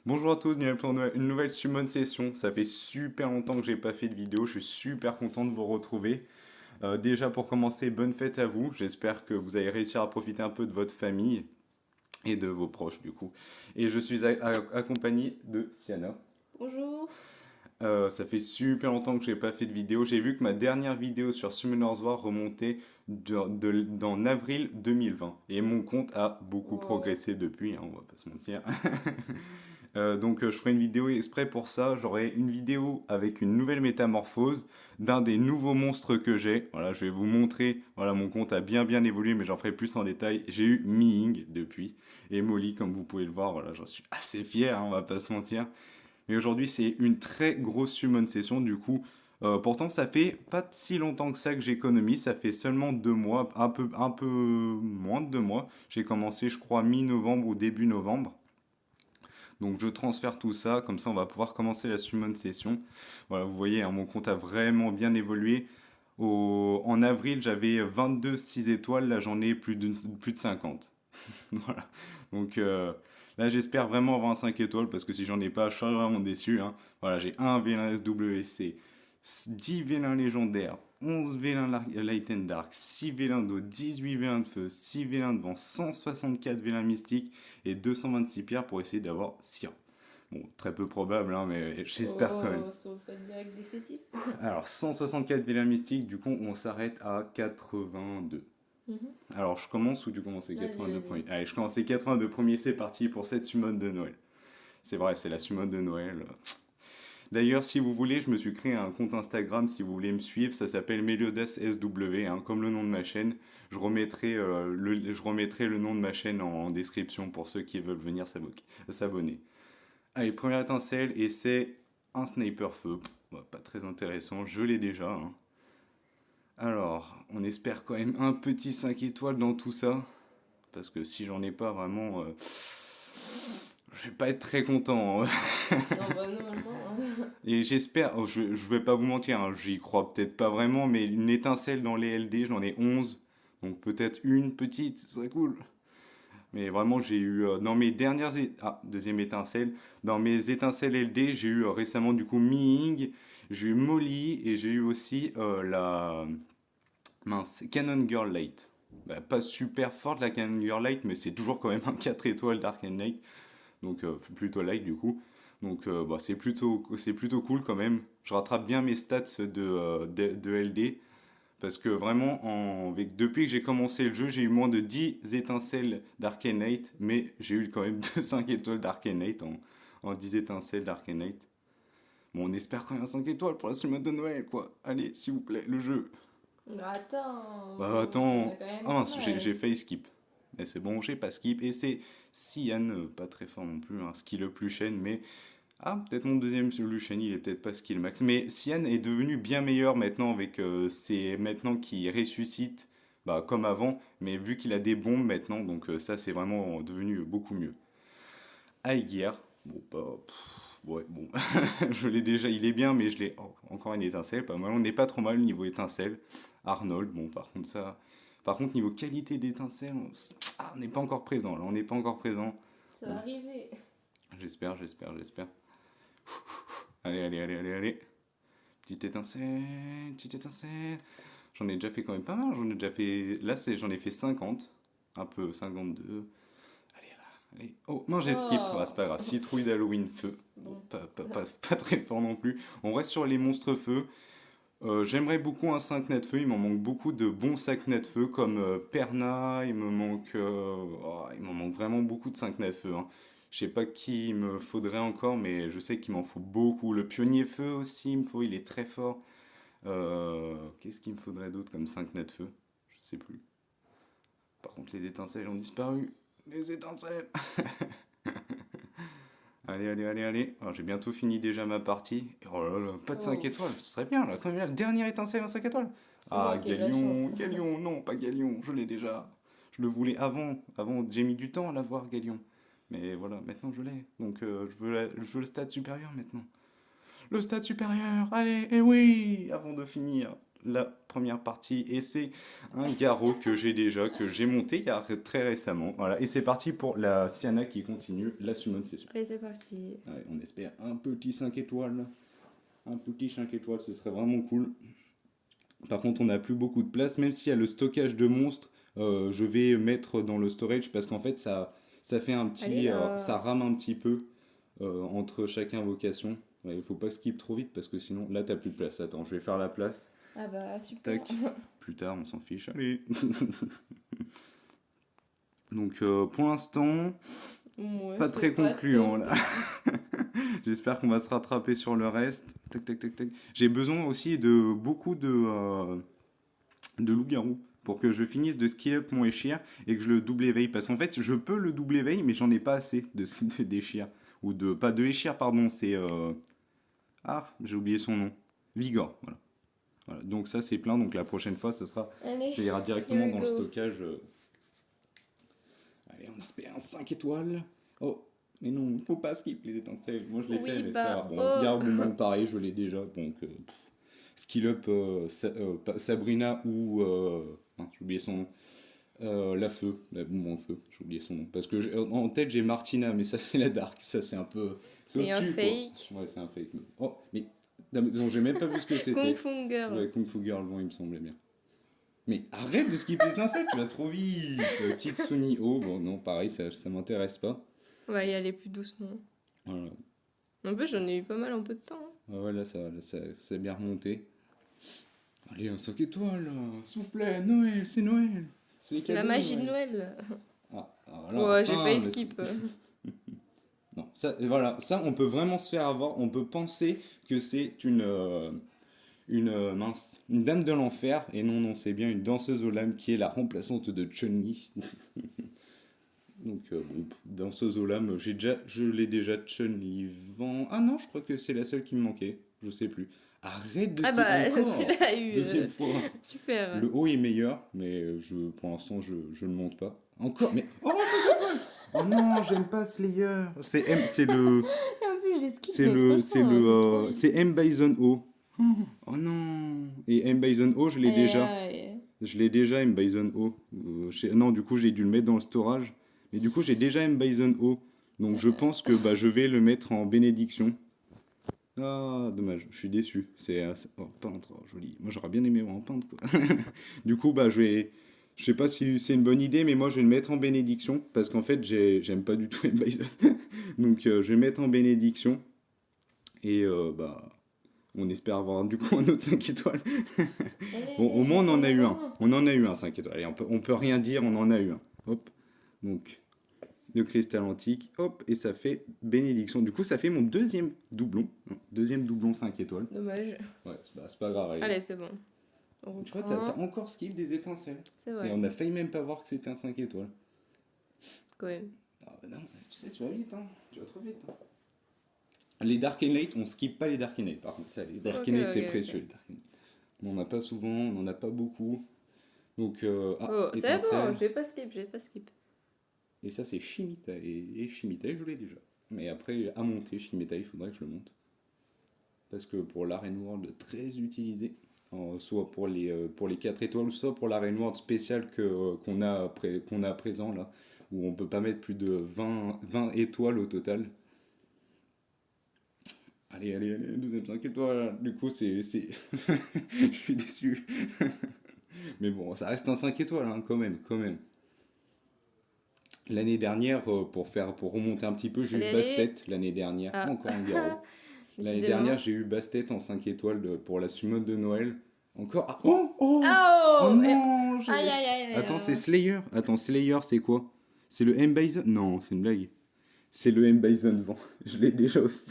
Bonjour à tous, bienvenue pour une nouvelle Summon Session. Ça fait super longtemps que j'ai pas fait de vidéo, je suis super content de vous retrouver. Déjà pour commencer, bonne fête à vous. J'espère que vous allez réussir à profiter un peu de votre famille et de vos proches du coup. Et je suis accompagné de Siana. Bonjour. Ça fait super longtemps que j'ai pas fait de vidéo. J'ai vu que ma dernière vidéo sur Summoners War remontait d'en avril 2020. Et mon compte a beaucoup Wow. progressé depuis, hein, on va pas se mentir. Donc je ferai une vidéo exprès pour ça. J'aurai une vidéo avec une nouvelle métamorphose d'un des nouveaux monstres que j'ai. Voilà, je vais vous montrer. Voilà, mon compte a bien évolué, mais j'en ferai plus en détail. J'ai eu Ming depuis et Molly, comme vous pouvez le voir. Voilà, j'en suis assez fier, hein, on va pas se mentir. Mais aujourd'hui, c'est une très grosse summon session. Du coup, pourtant, ça fait pas si longtemps que ça que j'économise. Ça fait seulement 2 mois, un peu moins de 2 mois. J'ai commencé, je crois, mi-novembre ou début novembre. Donc je transfère tout ça, comme ça on va pouvoir commencer la summon session. Voilà, vous voyez, hein, mon compte a vraiment bien évolué. En avril, j'avais 22 6 étoiles, là j'en ai plus de 50. Voilà. Donc là j'espère vraiment avoir un 5 étoiles, parce que si j'en ai pas, je serai vraiment déçu, hein. Voilà, j'ai un V1 SWC, 10 V1 légendaires, 11 V1 Light and Dark, 6 V1 d'eau, 18 V1 de feu, 6 V1 de vent, 164 V1 mystiques et 226 pierres pour essayer d'avoir Sir. Bon, très peu probable, hein, mais j'espère quand même. Oh, sauf fait direct défaitiste. Alors, 164 villas mystiques, du coup, on s'arrête à 82. Mhm. Alors, je commence ou tu commences les Vas-y, 82 vas-y. premiers? Allez, je commence les 82 premiers, c'est parti pour cette summon de Noël. C'est vrai, c'est la summon de Noël. D'ailleurs, si vous voulez, je me suis créé un compte Instagram, si vous voulez me suivre, ça s'appelle Meliodas SW, hein, comme le nom de ma chaîne. Je remettrai le nom de ma chaîne en description pour ceux qui veulent venir s'abonner. Allez, première étincelle, et c'est un sniper feu. Bah, pas très intéressant, je l'ai déjà, hein. Alors, on espère quand même un petit 5 étoiles dans tout ça. Parce que si j'en ai pas vraiment, je vais pas être très content, hein. Non, bah normalement, hein. Et j'espère, oh, je vais pas vous mentir, hein, j'y crois peut-être pas vraiment, mais une étincelle dans les LD, j'en ai 11. Donc peut-être une petite, ce serait cool. Mais vraiment, j'ai eu dans mes Ah, deuxième étincelle. Dans mes étincelles LD, j'ai eu récemment du coup Ming, j'ai eu Molly et j'ai eu aussi la mince Cannon Girl Light. Bah, pas super forte la Cannon Girl Light, mais c'est toujours quand même un 4 étoiles Dark and Light. Donc plutôt light du coup. Donc bah, c'est plutôt cool quand même. Je rattrape bien mes stats de LD. Parce que vraiment, depuis que j'ai commencé le jeu, j'ai eu moins de 10 étincelles d'Arcanite, mais j'ai eu quand même 5 étoiles d'Arcanite en 10 étincelles d'Arcanite. Bon, on espère quand même 5 étoiles pour la semaine de Noël, quoi. Allez, s'il vous plaît, le jeu. Bah, Bah attends, t'en as attends. quand Ah même pas mince, j'ai mal. failli skip. Mais c'est bon, j'ai pas skip. Et c'est Sian, pas très fort non plus, hein, skill le plus chaîne, mais ah, peut-être mon deuxième Luciani, il est peut-être pas skill max. Mais Sian est devenu bien meilleur maintenant avec c'est maintenant qu'il ressuscite bah, comme avant, mais vu qu'il a des bombes maintenant, donc ça c'est vraiment devenu beaucoup mieux. Aegir, bon pas. Ouais, bon, je l'ai déjà, il est bien, mais je l'ai. Oh, encore une étincelle, pas mal. On n'est pas trop mal niveau étincelle. Arnold, bon, par contre, ça. Par contre, niveau qualité d'étincelle, on n'est pas encore présent. Là, on n'est pas encore présent. Ça Bon, va arriver. j'espère. Allez. Petite étincelle. J'en ai déjà fait quand même pas mal. J'en ai déjà fait. Là, j'en ai fait 50. Un peu, 52. Allez, là. Allez. Oh, non, j'ai skip. Bah, c'est pas grave. Oh. Citrouille d'Halloween, feu. Bon, Bon. pas très fort non plus. On reste sur les monstres feu. J'aimerais beaucoup un 5 net feu. Il m'en manque beaucoup de bons 5 net feu comme Perna. Il m'en manque vraiment beaucoup de 5 net feu, hein. Je sais pas qui il me faudrait encore, mais je sais qu'il m'en faut beaucoup. Le pionnier feu aussi, il est très fort. Qu'est-ce qu'il me faudrait d'autre comme 5 net feu? Je sais plus. Par contre, les étincelles ont disparu. Les étincelles. Allez. Alors, j'ai bientôt fini déjà ma partie. Et oh là là, pas de 5 Oh. étoiles, ce serait bien là. Quand même, la dernière étincelle en 5 étoiles. C'est Ah, moi qui ai de la chance. Galion, non, pas Galion, je l'ai déjà. Je le voulais avant, j'ai mis du temps à l'avoir, Galion. Mais voilà, maintenant je l'ai. Donc je veux le stade supérieur maintenant. le stade supérieur, allez, et oui, avant de finir la première partie. Et c'est un garrot que j'ai déjà, que j'ai monté il y a très récemment. Voilà, et c'est parti pour la Siana qui continue la summon session. Allez, c'est parti. Ouais, on espère un petit 5 étoiles. Un petit 5 étoiles, ce serait vraiment cool. Par contre, on n'a plus beaucoup de place, même s'il y a le stockage de monstres, je vais mettre dans le storage parce qu'en fait, ça fait un Allez petit. là. Ça rame un petit peu entre chaque invocation. Ouais, il faut pas skip trop vite parce que sinon, là, t'as plus de place. Attends, je vais faire la place. Ah bah, super. Tac. Plus tard, on s'en fiche. Allez. Donc, pour l'instant, Ouais, pas c'est très concluant top. là. J'espère qu'on va se rattraper sur le reste. Tac, tac, tac, tac. J'ai besoin aussi de beaucoup de loup-garou pour que je finisse de skill up mon échir et que je le double éveille. Parce qu'en fait, je peux le double éveille, mais j'en ai pas assez d'échir. Ou de. Pas de échir, pardon, c'est. Ah, j'ai oublié son nom. Vigor, voilà. Voilà. Donc ça, c'est plein. Donc la prochaine fois, Allez, ça ira directement here we dans le go. stockage. Allez, on espère un 5 étoiles. Oh, mais non, il faut pas skip les étincelles. Moi, je l'ai Oui, fait, mais bah, ça va. Bon, oh. garde pareil, je l'ai déjà. Donc, skill up Sabrina ou. J'ai oublié son nom. La feu, la boum en feu, j'ai oublié son nom. Parce que en tête, j'ai Martina, mais ça, c'est la dark. Ça, c'est un peu. C'est un au-dessus, quoi. fake. Ouais, c'est un fake. Oh, mais. Non, j'ai même pas vu ce que c'était. Kung Fu Girl. Ouais, Kung Fu Girl, bon, il me semblait bien. Mais arrête de skipper les étincelles, tu vas trop vite. Kitsuni Oh, bon, non, pareil, ça m'intéresse pas. On va y aller plus doucement. Voilà. En plus, j'en ai eu pas mal en peu de temps. Hein. Ah ouais, là, ça a bien remonté. Allez, un 5 étoiles, là. S'il vous plaît, Noël, c'est Noël. C'est les cadeaux. La magie de Noël. Voilà, Ouais, j'ai enfin, failli mais skip. Non, ça, voilà, ça, on peut vraiment se faire avoir. On peut penser que c'est une dame de l'enfer. Et non, non, c'est bien une danseuse aux lames qui est la remplaçante de Chun-Li. Donc, bon, danseuse aux lames, je l'ai déjà Chun-Li vent. Ah non, je crois que c'est la seule qui me manquait. Je sais plus. Arrête de Ah skipper bah, encore. tu l'as eu. Deuxième fois. Super. Le haut est meilleur, mais pour l'instant, je le monte pas. Encore, mais. Oh, c'est pas. Oh non, j'aime pas Slayer. C'est le. Et en plus, j'ai skip. C'est mais le. franchement, C'est M. Bison O. Oh non. Et M. Bison O, je l'ai déjà. Je l'ai déjà, M. Bison O. Non, du coup, j'ai dû le mettre dans le storage. Mais du coup, j'ai déjà M. Bison O. Donc, je pense que je vais le mettre en bénédiction. Ah, dommage, je suis déçu. Oh, peintre, oh, joli. Moi, j'aurais bien aimé voir en peintre, quoi. Du coup, je sais pas si c'est une bonne idée, mais moi, je vais le mettre en bénédiction. Parce qu'en fait, j'aime pas du tout M. Bison. Donc, je vais le mettre en bénédiction. Et, on espère avoir du coup un autre 5 étoiles. Bon, au moins, on en a eu un. On en a eu un 5 étoiles. Allez, on peut rien dire, on en a eu un. Hop. Donc, le cristal antique, hop, et ça fait bénédiction. Du coup, ça fait mon deuxième doublon. Deuxième doublon 5 étoiles. Dommage. Ouais, c'est pas grave. Allez, c'est bon. Tu vois, t'as encore skip des étincelles. C'est vrai. Et on a failli même pas voir que c'était un 5 étoiles. Quand même. Ah bah non, tu sais, tu vas vite, hein. Tu vas trop vite. Hein. Les Dark Light, on skip pas les Dark Light, par contre. Ça, les Dark Light, c'est précieux. Les Dark Light. On n'en a pas souvent, on n'en a pas beaucoup. Donc, c'est bon, j'ai pas skip. Et ça, c'est Shimitai. Et Shimitai, je l'ai déjà. Mais après, à monter, Shimitai, il faudrait que je le monte. Parce que pour l'arène world, très utilisé. Soit pour les 4 étoiles, ou soit pour l'arène world spéciale qu'on a à présent, là. Où on peut pas mettre plus de 20 étoiles au total. Allez, deuxième 5 étoiles. Du coup, c'est... Je suis déçu. Mais bon, ça reste un 5 étoiles, hein, quand même. L'année dernière, pour remonter un petit peu, j'ai eu Bastet l'année dernière. Ah. Encore un garrot. L'année dernière, j'ai eu Bastet en 5 étoiles pour la summon de Noël. Encore. Ah, oh non Aïe. Attends, c'est Slayer. Attends, Slayer, c'est quoi? C'est le M. Bison? Non, c'est une blague. C'est le M. Bison vent. Je l'ai déjà aussi.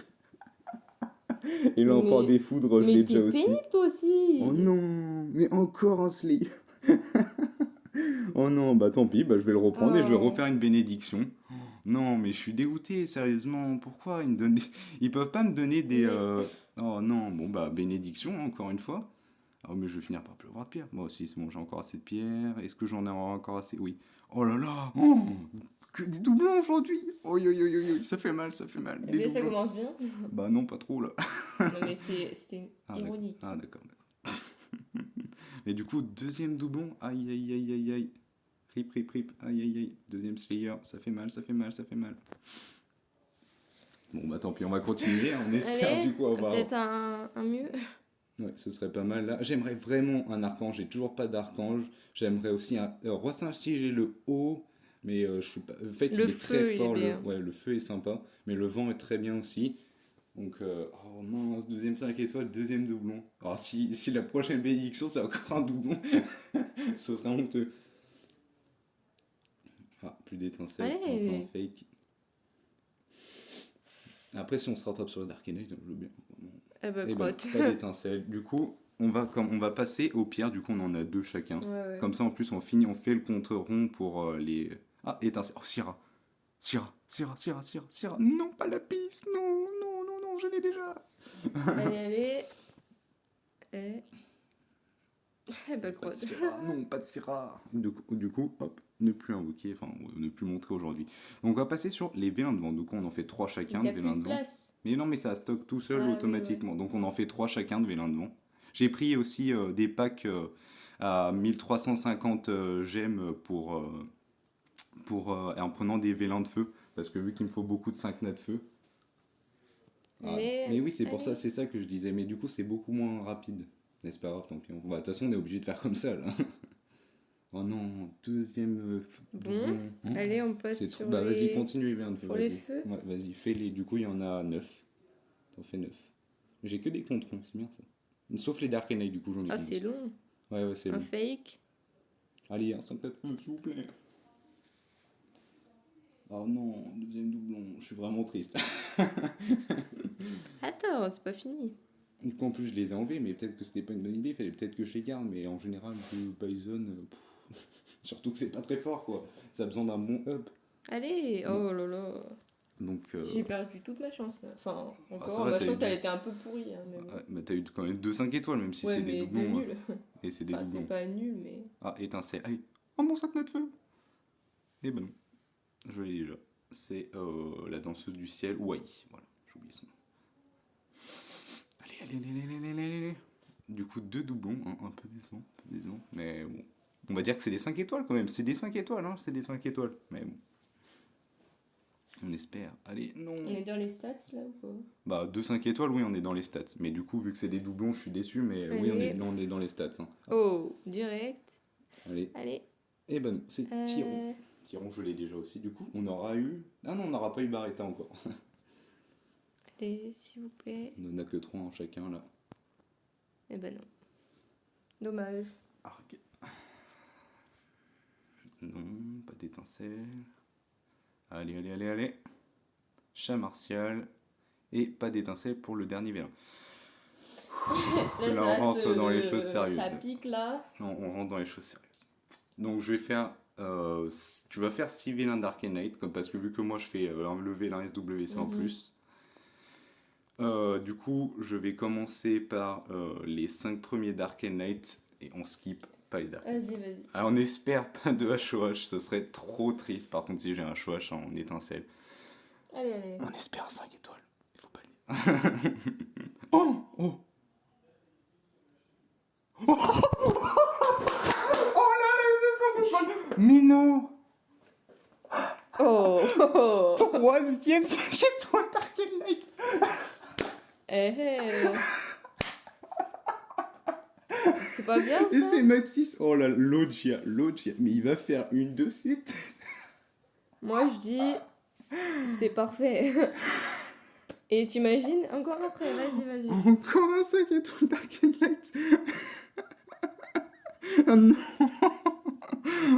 Et l'empereur des foudres, je l'ai déjà aussi. Mais t'es pénible, toi aussi. Oh non, mais encore un Slayer. Oh non, bah tant pis, je vais le reprendre et je vais refaire une bénédiction. Non, mais je suis dégoûté, sérieusement. Pourquoi ils peuvent pas me donner des... Oh non, bon bénédiction, encore une fois. Oh, mais je vais finir par pleuvoir de pierre. Moi aussi, c'est bon, j'ai encore assez de pierre. Est-ce que j'en ai encore assez? Oui. Oh là là, que des doublons aujourd'hui. Oi, oi, oi, oi, oi, ça fait mal, ça fait mal. Eh Des bien, ça doublons. commence bien. Bah non, pas trop là. Non, mais c'était Ah, ironique. d'accord. Ah, d'accord, d'accord. Mais du coup, deuxième doublon. Aïe, aïe, aïe, aïe, aïe. Rip, rip, rip. Aïe, aïe, aïe. Deuxième Slayer. Ça fait mal, ça fait mal, ça fait mal. Bon, bah tant pis, on va continuer. On espère Allez, du coup avoir. peut-être un mieux. Ouais, ce serait pas mal là. J'aimerais vraiment un archange. J'ai toujours pas d'archange. J'aimerais aussi un. Rossin-si, j'ai le haut. Mais je suis pas. En fait, Le il est très feu, il est fort. bien. Ouais, le feu est sympa. Mais le vent est très bien aussi. Donc, oh mince, deuxième 5 étoiles, deuxième doublon. Alors, si la prochaine bénédiction, c'est encore un doublon, ce serait honteux. Ah, plus d'étincelles, Allez. encore un fake. Après, si on se rattrape sur le Dark Knight, je veux bien. Eh ben, Eh ben, crotte. pas d'étincelles. Du coup, on va passer aux pierres. Du coup, on en a 2 chacun. Ouais. Comme ça, en plus, on finit, on fait le compte rond pour les. Ah, étincelles. Oh, Syrah. Syrah. Non, pas la piste. Non, non, non, non, je l'ai déjà. Allez. Eh. Eh ben, Pas de crotte. Syrah, non, pas de Syrah. Du coup, hop, ne plus invoquer, enfin, ne plus montrer aujourd'hui. Donc, on va passer sur les vélins de vent. Du coup, on en fait 3 chacun Il n'y de a plus vélins de de vent. place. Mais non, mais ça stocke tout seul Ah oui, automatiquement. Donc, on en fait 3 chacun de vélins de vent. J'ai pris aussi des packs à 1350 gemmes en prenant des vélins de feu. Parce que vu qu'il me faut beaucoup de 5 nats de feu. Ah, mais oui, c'est pour ça, c'est ça que je disais. Mais du coup, c'est beaucoup moins rapide. Mais c'est pas grave, tant pis. De toute façon, on est obligé de faire comme ça, là. Oh non, deuxième. Bon, hein. allez, on passe C'est sur trop. Bah, vas-y, les... continue, viens de feu. Pour les Vas-y. feux. Ouais, vas-y, fais-les. Du coup, il y en a 9. T'en fais 9. J'ai que des controns, c'est bien ça. Sauf les Dark Knight, du coup, j'en ai Ah, plus. c'est long. Ouais, c'est Un long. fake. Allez, un 5 de feu, s'il vous plaît. Oh non, deuxième doublon, je suis vraiment triste. Attends, c'est pas fini. Du coup, en plus, je les ai enlevés, mais peut-être que c'était pas une bonne idée. Il fallait peut-être que je les garde, mais en général, le Bison, surtout que c'est pas très fort, quoi. Ça a besoin d'un bon up. Allez, oh là là. Donc, J'ai perdu toute ma chance. Là. Enfin, ça encore, va, ma t'as chance, eu elle était un peu pourrie. Hein, mais bon. ouais, mais t'as eu quand même 2 5 étoiles, même si Ouais, c'est des mais doublons. de nul. Et c'est des Enfin, doublons. c'est pas nul, mais... Ah, étincelle. Allez. Oh, mon 5 de feu. Eh ben non. Je l'ai déjà. C'est la danseuse du ciel, Wai. Voilà, j'ai oublié son nom. Allez. Du coup, 2 doublons, hein, un peu décevant, mais bon. On va dire que c'est des 5 étoiles quand même. C'est des 5 étoiles, hein, c'est des 5 étoiles. Mais bon. On espère. Allez, non. On est dans les stats, là, ou pas? Bah, 2 5 étoiles, oui, on est dans les stats. Mais du coup, vu que c'est des doublons, je suis déçu, mais oui, on est dans les stats. Hein. Oh, direct. Allez. Eh ben non, c'est Tyron. Tyron, je l'ai déjà aussi. Du coup, on aura eu... Ah non, on n'aura pas eu Barretta encore. Allez, s'il vous plaît. On en a que 3 en chacun, là. Eh ben non. Dommage. Ah, ok. Non, pas d'étincelle. Allez. Chat martial. Et pas d'étincelle pour le dernier vélin. Là, on rentre dans les choses sérieuses. Ça pique, là. Non, on rentre dans les choses sérieuses. Donc, je vais faire... tu vas faire 6 vélins Dark Knight, parce que vu que moi, je fais le vélin SWC en plus. Du coup, je vais commencer par les 5 premiers Dark Knight et on skip pas les Dark Knight. Vas-y. Alors, on espère pas de HOH, ce serait trop triste par contre si j'ai un HOH en étincelle. Allez. On espère un 5 étoiles, il faut pas le dire. Oh là là, c'est ça. Mais non. Oh. Troisième 5 étoiles Dark Knight. C'est pas bien, ça? Et c'est Mathis. Oh là, Loggia. Mais il va faire une de ses têtes. Moi, je dis... C'est parfait. Et t'imagines? Encore après, vas-y. Encore un 5 étoiles Dark Knight. Oh non.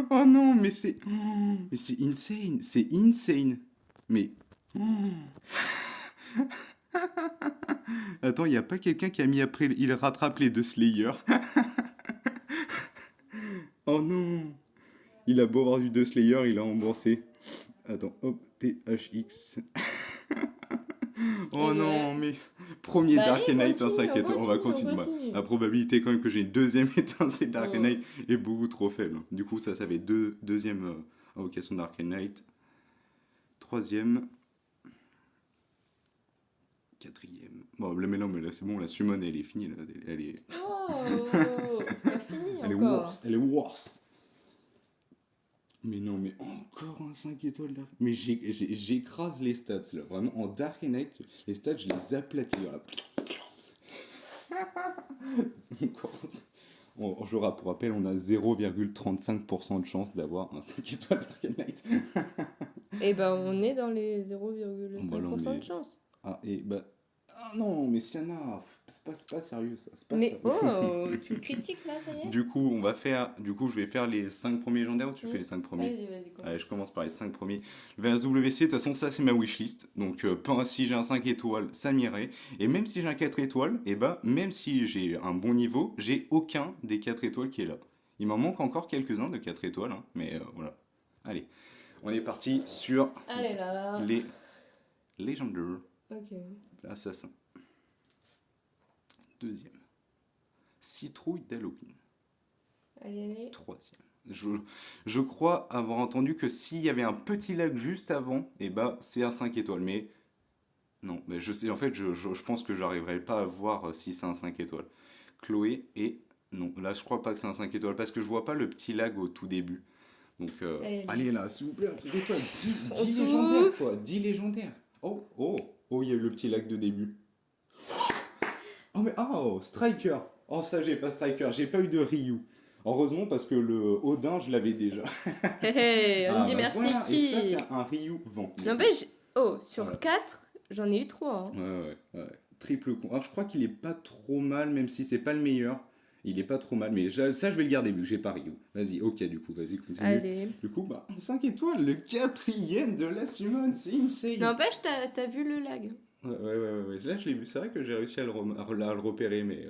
Oh non, mais c'est insane. C'est insane. Mais... Attends, il n'y a pas quelqu'un qui a mis après... Il rattrape les 2 Slayer. Oh non. Il a beau avoir du 2 Slayer, il a remboursé. Attends, hop, THX. Oh non, mais... Premier Dark Knight, un 5 étoiles. On va continuer. La probabilité quand même que j'ai une deuxième étincelle Dark Knight est beaucoup trop faible. Du coup, ça fait deuxième invocation Dark Knight. troisième. Quatrième. Bon, mais non, mais là c'est bon, la summon elle est finie. Là. Elle est. Oh, pas fini Elle est encore. worse. Elle est worse. Mais non, mais encore un 5 étoiles Dark. Mais j'écrase les stats là. Vraiment, en Dark Knight, les stats, je les aplatis. Voilà. Encore. Pour rappel, on a 0,35% de chance d'avoir un 5 étoiles Dark Knight. Et ben on est dans les 0,5% de chance. Ah, et bah. Ah non, mais Sienna, c'est pas sérieux ça. C'est pas Mais sérieux. oh, tu me critiques là, ça y est? Du coup, je vais faire les 5 premiers légendaires ou tu fais les 5 premiers? Vas-y, commence. Allez, je commence par les 5 premiers. Le VSWC, de toute façon, ça c'est ma wishlist. Donc, si j'ai un 5 étoiles, ça m'irait. Et même si j'ai un 4 étoiles, et bah, même si j'ai un bon niveau, j'ai aucun des 4 étoiles qui est là. Il m'en manque encore quelques-uns de 4 étoiles, hein, mais voilà. Allez, on est parti sur Allez là. les légendaires. Ok. Assassin. Deuxième. Citrouille d'Halloween. Allez. Troisième. Je crois avoir entendu que s'il y avait un petit lac juste avant, et bah c'est un 5 étoiles. Mais non, mais je sais, en fait, je pense que j'arriverai pas à voir si c'est un 5 étoiles. Chloé et non, là je crois pas que c'est un 5 étoiles parce que je vois pas le petit lag au tout début. Donc allez là, s'il vous plaît, c'est quoi 10 légendaires quoi, 10 légendaires. Oh, il y a eu le petit lag de début. Oh mais Striker. Oh ça j'ai pas Striker, j'ai pas eu de Ryu. Heureusement parce que le Odin je l'avais déjà. On dit merci voilà. qui? Et ça c'est un Ryu vampire. N'empêche, sur Voilà. 4, j'en ai eu 3. Ouais. Triple con. Alors je crois qu'il est pas trop mal, même si c'est pas le meilleur. Il est pas trop mal, mais ça je vais le garder vu que j'ai pas Ryu. Vas-y, ok du coup, vas-y continue. Allez. Du coup, 5 étoiles, le 4e de la summon, c'est insane. N'empêche, t'as vu le lag. Ouais. Là je l'ai vu, c'est vrai que j'ai réussi à le repérer, mais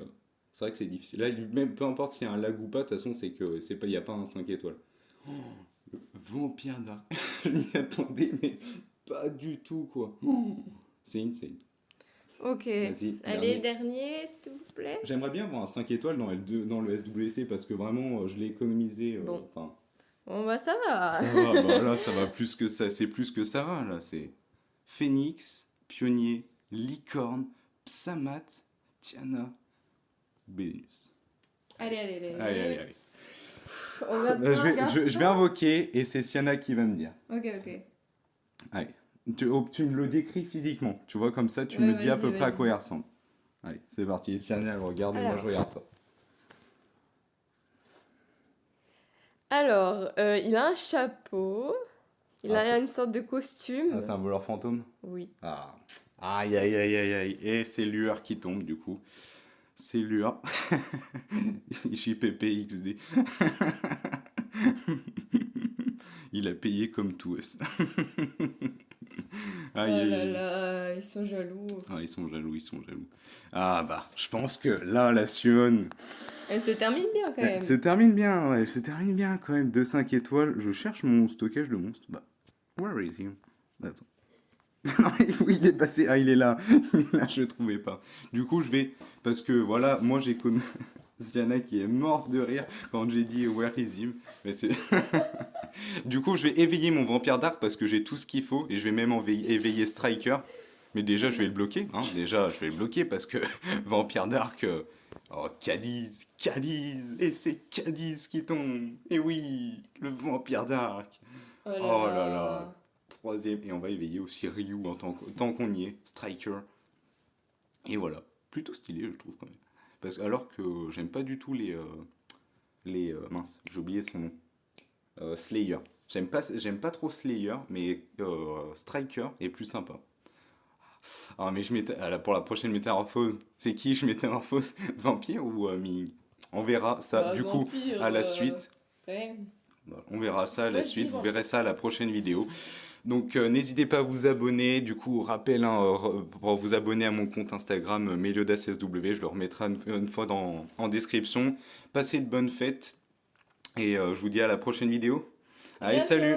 c'est vrai que c'est difficile. Là, même peu importe s'il y a un lag ou pas, de toute façon, c'est que il n'y a pas un 5 étoiles. Oh, le Vampire Dark. Je m'y attendais, mais pas du tout, quoi. C'est insane. Ok. Vas-y, Allez, dernier, s'il vous plaît. J'aimerais bien avoir un 5 étoiles dans le SWC parce que vraiment, je l'ai économisé. Bon. Enfin, Bon, bah ça va. ça va, bah là, ça va plus que ça. C'est plus que ça va, là. C'est Phoenix, Pionnier, Licorne, Psamat, Tiana, Bélinus. Allez. Allez. On va Je vais invoquer et c'est Sienna qui va me dire. Ok. Allez. Tu me le décris physiquement. Tu vois, comme ça, tu Ouais, me dis à peu vas-y. près à quoi il ressemble. Allez, c'est parti. Sienna, elle regarde et moi, je regarde pas. Alors, il a un chapeau. Il a c'est- une sorte de costume. Ah, c'est un voleur fantôme? Oui. Ah. Aïe. Et c'est Lueur qui tombe, du coup. C'est Lueur. JPPXD. Il a payé comme tous. Aïe. Là, ils sont jaloux. Ah, ils sont jaloux. Ah bah, je pense que là, la Suon, Elle se termine bien quand elle même. se termine bien, ouais, elle se termine bien quand même. 2-5 étoiles. Je cherche mon stockage de monstres. Bah, where is he? Attends. Non, oui, il est passé. Ah, il est là. Je le trouvais pas. Du coup, je vais. Parce que voilà, moi j'ai connu Sienna qui est morte de rire quand j'ai dit where is him. Mais c'est. Du coup, je vais éveiller mon vampire dark parce que j'ai tout ce qu'il faut et je vais même éveiller Striker. Mais déjà, je vais le bloquer. Hein. Déjà, je vais le bloquer parce que vampire dark. Cadiz. Et c'est Cadiz qui tombe. Et oui, le vampire dark. Oh là. Troisième. Et on va éveiller aussi Ryu tant qu'on y est. Striker. Et voilà. Plutôt stylé, je trouve quand même. Alors que j'aime pas du tout les mince, j'ai oublié son nom. Slayer. J'aime pas trop Slayer, mais Striker est plus sympa. Ah, mais pour la prochaine métamorphose, c'est qui je métamorphose? Vampire ou Ming? On verra ça Bah, du coup vampire, à la suite. Ouais. On verra ça à la Ouais, suite, si, vous verrez ça à la prochaine vidéo. Donc n'hésitez pas à vous abonner, du coup rappel pour vous abonner à mon compte Instagram MeliodaSSW, je le remettrai une fois en description. Passez de bonnes fêtes et je vous dis à la prochaine vidéo. Allez, Bientôt. salut!